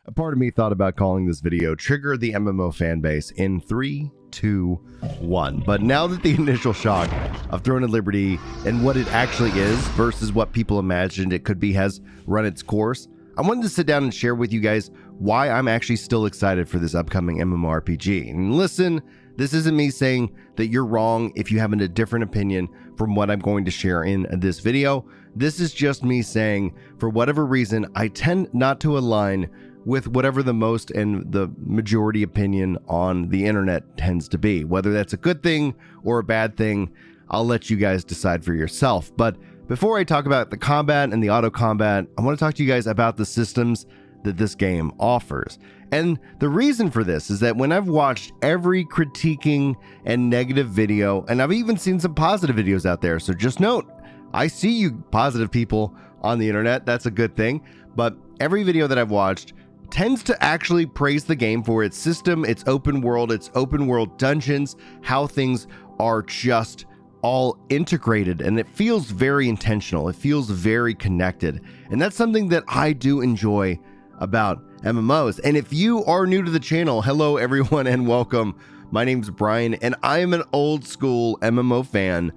A part of me thought about calling this video Trigger the MMO Fanbase in 3, 2, 1. But now that the initial shock of Throne of Liberty and what it actually is versus what people imagined it could be has run its course, I wanted to sit down and share with you guys why I'm actually still excited for this upcoming MMORPG. And listen, this isn't me saying that you're wrong if you have a different opinion from what I'm going to share in this video. This is just me saying, for whatever reason, I tend not to align with whatever the most and the majority opinion on the internet tends to be. Whether that's a good thing or a bad thing, I'll let you guys decide for yourself. But before I talk about the combat and the auto combat, I want to talk to you guys about the systems that this game offers. And the reason for this is that when I've watched every critiquing and negative video, and I've even seen some positive videos out there, so just note, I see you positive people on the internet, that's a good thing, but every video that I've watched tends to actually praise the game for its system, its open world dungeons, how things are just all integrated, and it feels very intentional. It feels very connected. And that's something that I do enjoy about MMOs. And if you are new to the channel, hello everyone and welcome. My name's Brian and I am an old school MMO fan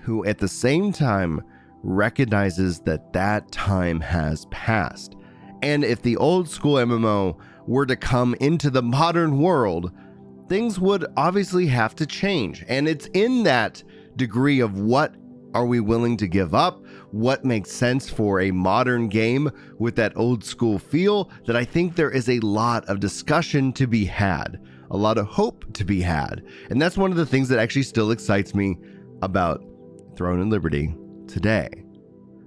who at the same time recognizes that that time has passed. And if the old school MMO were to come into the modern world, things would obviously have to change. And it's in that degree of what are we willing to give up, what makes sense for a modern game with that old school feel, that I think there is a lot of discussion to be had, a lot of hope to be had. And that's one of the things that actually still excites me about Throne and Liberty today.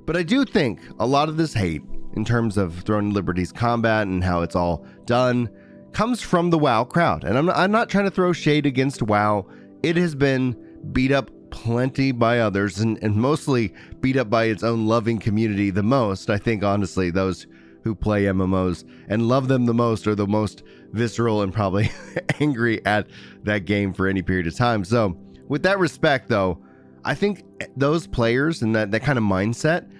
But I do think a lot of this hate in terms of Throne and Liberty's combat and how it's all done comes from the WoW crowd. And I'm not trying to throw shade against WoW. It has been beat up plenty by others and mostly beat up by its own loving community the most. I think honestly those who play MMOs and love them the most are the most visceral and probably angry at that game for any period of time. So with that respect though, I think those players and that kind of mindset,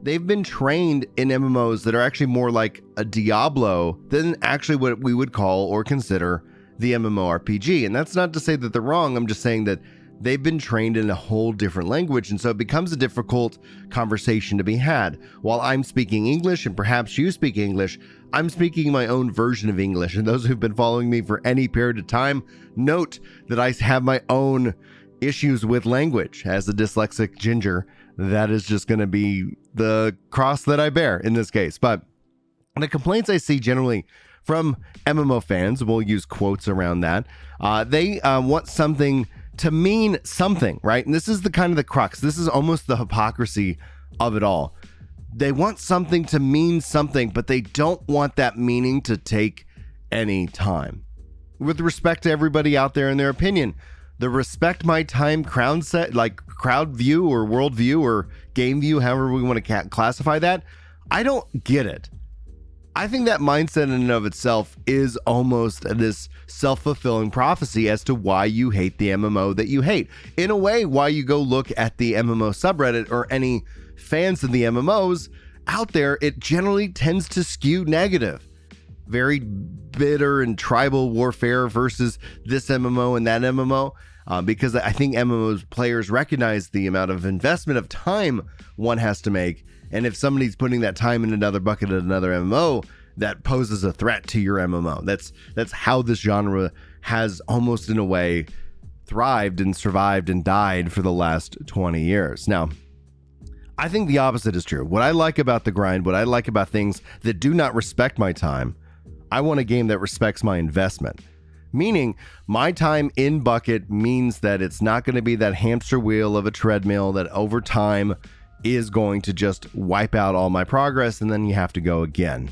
they've been trained in MMOs that are actually more like a Diablo than actually what we would call or consider the MMORPG. And that's not to say that they're wrong. I'm just saying that they've been trained in a whole different language. And so it becomes a difficult conversation to be had. While I'm speaking English and perhaps you speak English, I'm speaking my own version of English. And those who've been following me for any period of time, note that I have my own issues with language. As a dyslexic ginger, that is just going to be the cross that I bear in this case. But the complaints I see generally from MMO fans, we'll use quotes around that, they want something to mean something, right? And this is the kind of the crux. This is almost the hypocrisy of it all. They want something to mean something, but they don't want that meaning to take any time. With respect to everybody out there and their opinion, the respect my time crowd set, like crowd view or world view or game view, however we want to classify that, I don't get it. I think that mindset in and of itself is almost this self-fulfilling prophecy as to why you hate the MMO that you hate. In a way, why you go look at the MMO subreddit or any fans of the MMOs out there, it generally tends to skew negative. Very bitter and tribal warfare versus this MMO and that MMO. Because I think MMOs players recognize the amount of investment of time one has to make. And if somebody's putting that time in another bucket at another MMO, that poses a threat to your MMO. That's how this genre has almost in a way thrived and survived and died for the last 20 years. Now, I think the opposite is true. What I like about the grind, what I like about things that do not respect my time, I want a game that respects my investment. Meaning my time in bucket means that it's not going to be that hamster wheel of a treadmill that over time is going to just wipe out all my progress and then you have to go again.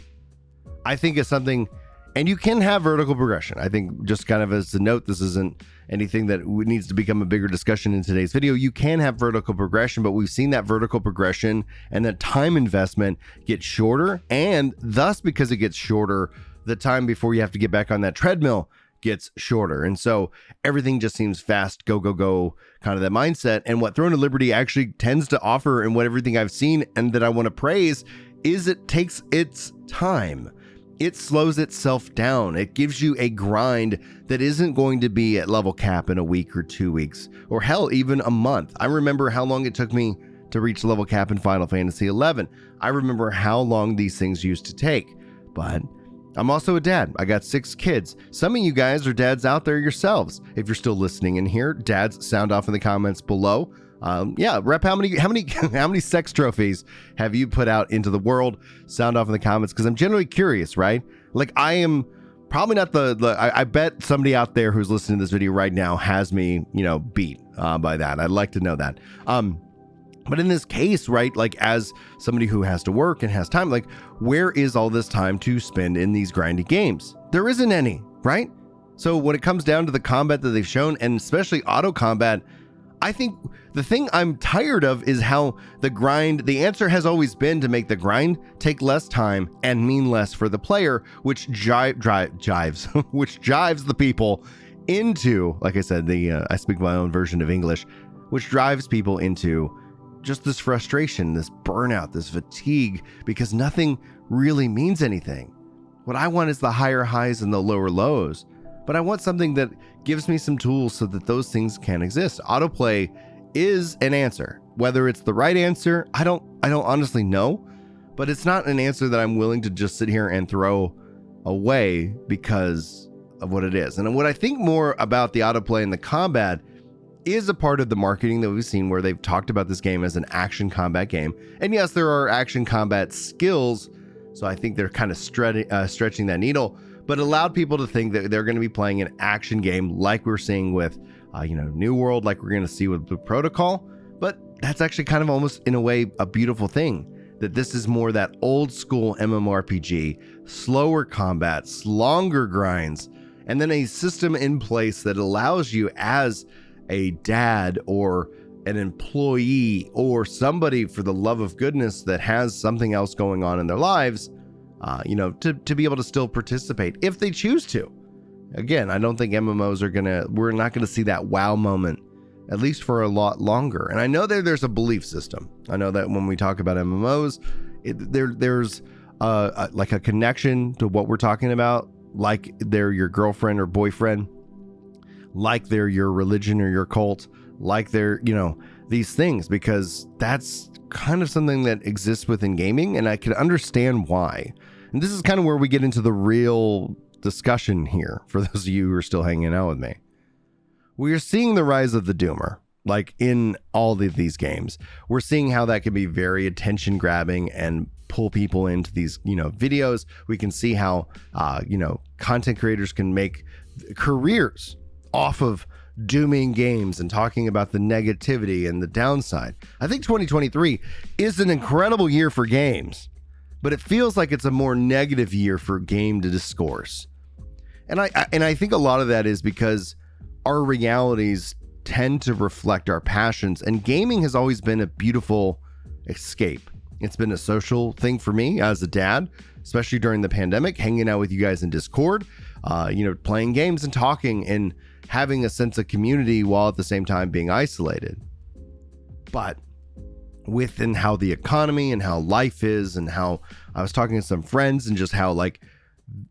I think it's something, and you can have vertical progression. I think just kind of as a note, this isn't anything that needs to become a bigger discussion in today's video. You can have vertical progression, but we've seen that vertical progression and that time investment get shorter, and thus because it gets shorter, the time before you have to get back on that treadmill gets shorter. And so everything just seems fast, go, go, go, kind of that mindset. And what Throne of Liberty actually tends to offer, and what everything I've seen and that I want to praise, is it takes its time. it slows itself down. It gives you a grind that isn't going to be at level cap in a week or 2 weeks, or hell, even a month. I remember how long it took me to reach level cap in Final Fantasy XI. I remember how long these things used to take, but I'm also a dad. I got 6 kids. Some of you guys are dads out there yourselves. If you're still listening in here, dads, sound off in the comments below. Yeah, Rep, how many sex trophies have you put out into the world? Sound off in the comments, because I'm generally curious, right? Like, I am probably not I bet somebody out there who's listening to this video right now has me, beat by that. I'd like to know that. But in this case, right, like, as somebody who has to work and has time, like, where is all this time to spend in these grindy games? There isn't any, right? So when it comes down to the combat that they've shown, and especially auto combat, I think the thing I'm tired of is how the answer has always been to make the grind take less time and mean less for the player, which jives, which jives the people into, like I said, I speak my own version of English, which drives people into just this frustration, this burnout, this fatigue, because nothing really means anything. What I want is the higher highs and the lower lows, but I want something that gives me some tools so that those things can exist. Autoplay is an answer. Whether it's the right answer, I don't honestly know, but it's not an answer that I'm willing to just sit here and throw away because of what it is. And what I think more about the autoplay and the combat is a part of the marketing that we've seen, where they've talked about this game as an action combat game. And yes, there are action combat skills, so I think they're kind of stretching that needle, but allowed people to think that they're going to be playing an action game like we're seeing with, New World, like we're going to see with Blue Protocol. But that's actually kind of almost, in a way, a beautiful thing, that this is more that old school MMORPG, slower combats, longer grinds, and then a system in place that allows you as a dad or an employee or somebody, for the love of goodness, that has something else going on in their lives, to be able to still participate if they choose to. Again, I don't think MMOs we're not gonna see that wow moment, at least for a lot longer. And I know there's a belief system. I know that when we talk about MMOs, there's like a connection to what we're talking about, like they're your girlfriend or boyfriend, like they're your religion or your cult, like they're, these things, because that's kind of something that exists within gaming, and I can understand why. And this is kind of where we get into the real discussion here, for those of you who are still hanging out with me. We are seeing the rise of the doomer, like in all of these games. We're seeing how that can be very attention grabbing and pull people into these, videos. We can see how, content creators can make careers off of dooming games and talking about the negativity and the downside. I think 2023 is an incredible year for games, but it feels like it's a more negative year for game to discourse. And I think a lot of that is because our realities tend to reflect our passions, and gaming has always been a beautiful escape. It's been a social thing for me as a dad, especially during the pandemic, hanging out with you guys in Discord, playing games and talking and having a sense of community while at the same time being isolated. But within how the economy and how life is, and how I was talking to some friends and just how, like,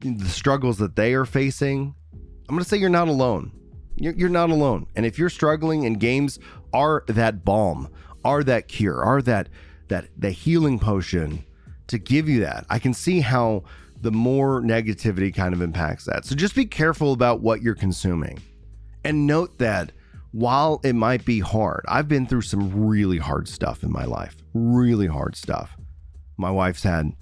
the struggles that they are facing, I'm going to say you're not alone. You're not alone. And if you're struggling, and games are that balm, are that cure, are that healing potion to give you that, I can see how the more negativity kind of impacts that. So just be careful about what you're consuming. And note that while it might be hard, I've been through some really hard stuff in my life, really hard stuff. My wife's had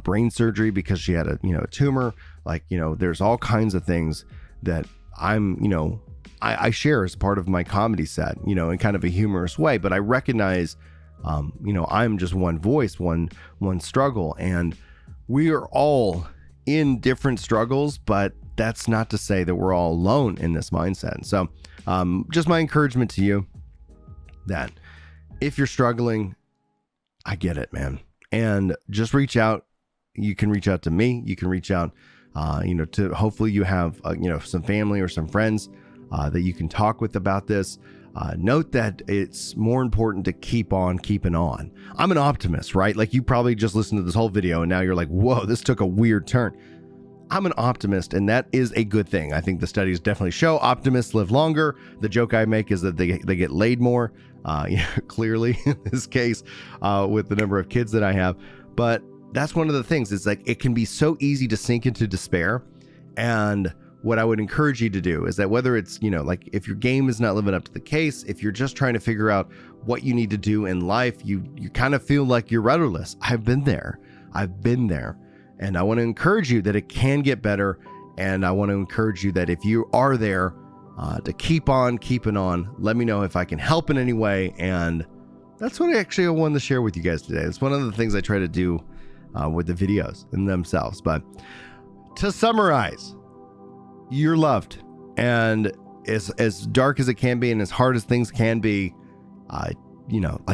brain surgery because she had a tumor. Like, there's all kinds of things that I share as part of my comedy set, in kind of a humorous way, but I recognize, I'm just one voice, one struggle, and we are all in different struggles, but that's not to say that we're all alone in this mindset. So just my encouragement to you, that if you're struggling, I get it, man. And just reach out. You can reach out to me. You can reach out, to hopefully you have, some family or some friends that you can talk with about this. Note that it's more important to keep on keeping on. I'm an optimist, right? Like, you probably just listened to this whole video and now you're like, whoa, this took a weird turn. I'm an optimist, and that is a good thing. I think the studies definitely show optimists live longer. The joke I make is that they get laid more, clearly in this case, with the number of kids that I have. But that's one of the things. It's like it can be so easy to sink into despair. And what I would encourage you to do is that whether it's, like if your game is not living up to the case, if you're just trying to figure out what you need to do in life, you kind of feel like you're rudderless. I've been there. And I want to encourage you that it can get better. And I want to encourage you that if you are there, to keep on keeping on. Let me know if I can help in any way. And that's what I wanted to share with you guys today. It's one of the things I try to do with the videos in themselves. But to summarize, you're loved. And as dark as it can be and as hard as things can be, like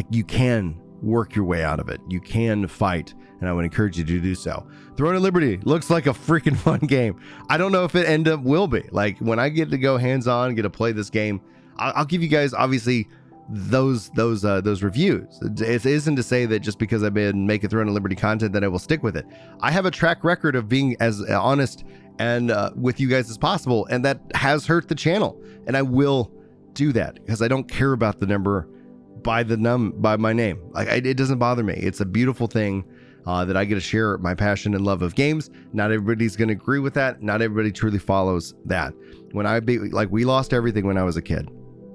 you can work your way out of it. You can fight. And I would encourage you to do so. Throne of Liberty looks like a freaking fun game. I don't know if it will be. Like when I get to go hands-on, get to play this game, I'll give you guys obviously those reviews. It isn't to say that just because I've been making Throne of Liberty content that I will stick with it. I have a track record of being as honest and with you guys as possible, and that has hurt the channel. And I will do that because I don't care about the number by my name. Like it doesn't bother me. It's a beautiful thing. That I get to share my passion and love of games. Not everybody's going to agree with that. Not everybody truly follows that. We lost everything when I was a kid.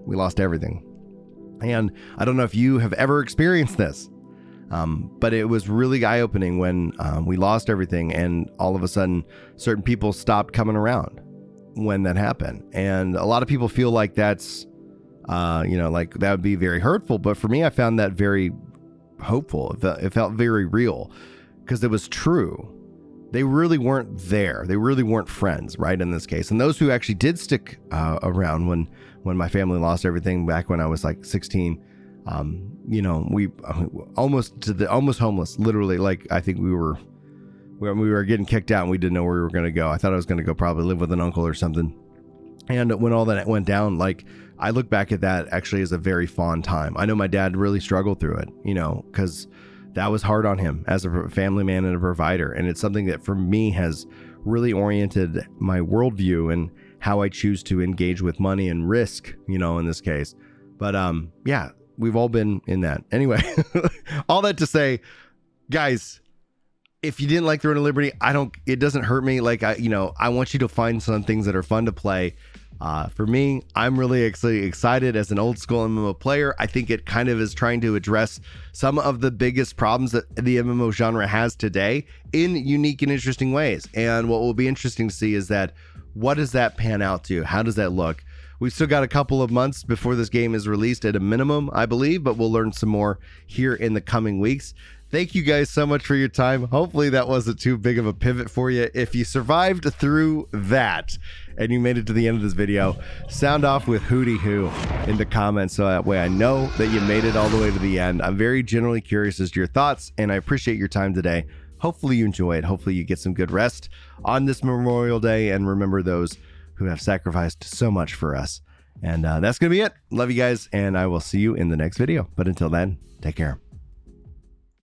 We lost everything. And I don't know if you have ever experienced this, but it was really eye-opening when we lost everything and all of a sudden certain people stopped coming around when that happened. And a lot of people feel like that's, like that would be very hurtful. But for me, I found that very hopeful. It felt very real because it was true. They really weren't there. They really weren't friends, right, in this case. And those who actually did stick around when my family lost everything back when I was like 16, we almost homeless, literally. Like I think we were getting kicked out and we didn't know where we were going to go. I thought I was going to go probably live with an uncle or something. And when all that went down, like I look back at that actually as a very fond time. I know my dad really struggled through it, because that was hard on him as a family man and a provider. And it's something that for me has really oriented my worldview and how I choose to engage with money and risk, in this case. But yeah, we've all been in that. Anyway, all that to say, guys, if you didn't like Throne of Liberty, it doesn't hurt me. Like I want you to find some things that are fun to play. For me, I'm really excited as an old school MMO player. I think it kind of is trying to address some of the biggest problems that the MMO genre has today in unique and interesting ways. And what will be interesting to see is that what does that pan out to? How does that look? We've still got a couple of months before this game is released at a minimum, I believe, but we'll learn some more here in the coming weeks. Thank you guys so much for your time. Hopefully that wasn't too big of a pivot for you. If you survived through that and you made it to the end of this video, sound off with hootie hoo in the comments so that way I know that you made it all the way to the end. I'm very generally curious as to your thoughts, and I appreciate your time today. Hopefully you enjoy it. Hopefully you get some good rest on this Memorial Day, and remember those who have sacrificed so much for us. And that's going to be it. Love you guys, and I will see you in the next video. But until then, take care.